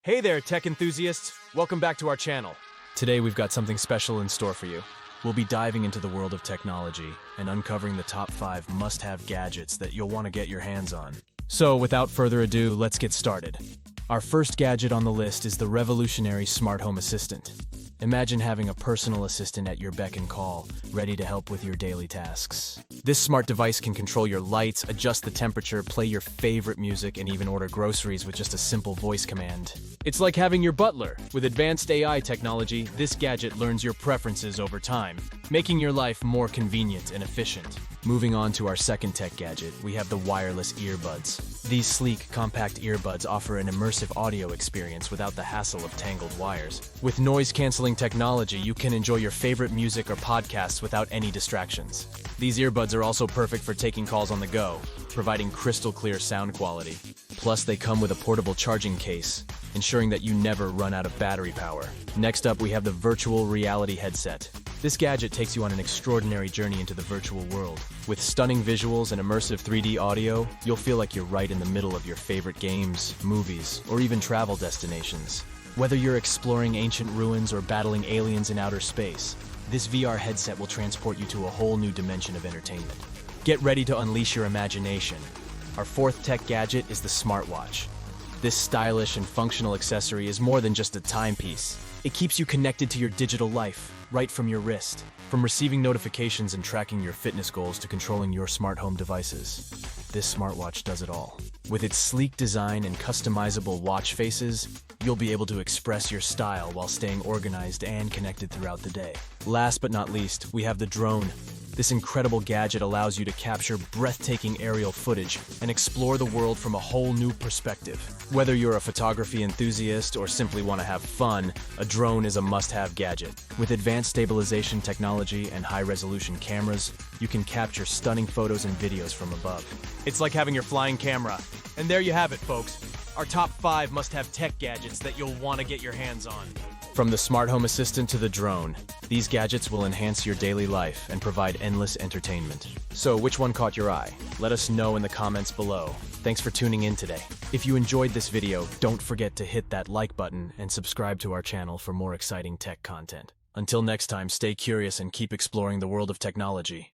Hey there, tech enthusiasts! Welcome back to our channel. Today we've got something special in store for you. We'll be diving into the world of technology and uncovering the top 5 must-have gadgets that you'll want to get your hands on. So, without further ado, let's get started. Our first gadget on the list is the revolutionary smart home assistant. Imagine having a personal assistant at your beck and call, ready to help with your daily tasks. This smart device can control your lights, adjust the temperature, play your favorite music, and even order groceries with just a simple voice command. It's like having your butler. With advanced AI technology, this gadget learns your preferences over time, making your life more convenient and efficient. Moving on to our second tech gadget, we have the wireless earbuds. These sleek, compact earbuds offer an immersive audio experience without the hassle of tangled wires. With noise-canceling technology, you can enjoy your favorite music or podcasts without any distractions. These earbuds are also perfect for taking calls on the go, providing crystal-clear sound quality. Plus, they come with a portable charging case, ensuring that you never run out of battery power. Next up, we have the virtual reality headset. This gadget takes you on an extraordinary journey into the virtual world. With stunning visuals and immersive 3D audio, you'll feel like you're right in the middle of your favorite games, movies, or even travel destinations. Whether you're exploring ancient ruins or battling aliens in outer space, this VR headset will transport you to a whole new dimension of entertainment. Get ready to unleash your imagination. Our fourth tech gadget is the Smartwatch. This stylish and functional accessory is more than just a timepiece. It keeps you connected to your digital life, right from your wrist. From receiving notifications and tracking your fitness goals to controlling your smart home devices, this smartwatch does it all. With its sleek design and customizable watch faces, you'll be able to express your style while staying organized and connected throughout the day. Last but not least, we have the drone. This incredible gadget allows you to capture breathtaking aerial footage and explore the world from a whole new perspective. Whether you're a photography enthusiast or simply want to have fun, a drone is a must-have gadget. With advanced stabilization technology and high-resolution cameras, you can capture stunning photos and videos from above. It's like having your flying camera. And there you have it, folks. Our top 5 must-have tech gadgets that you'll want to get your hands on. From the smart home assistant to the drone, these gadgets will enhance your daily life and provide endless entertainment. So, which one caught your eye? Let us know in the comments below. Thanks for tuning in today. If you enjoyed this video, don't forget to hit that like button and subscribe to our channel for more exciting tech content. Until next time, stay curious and keep exploring the world of technology.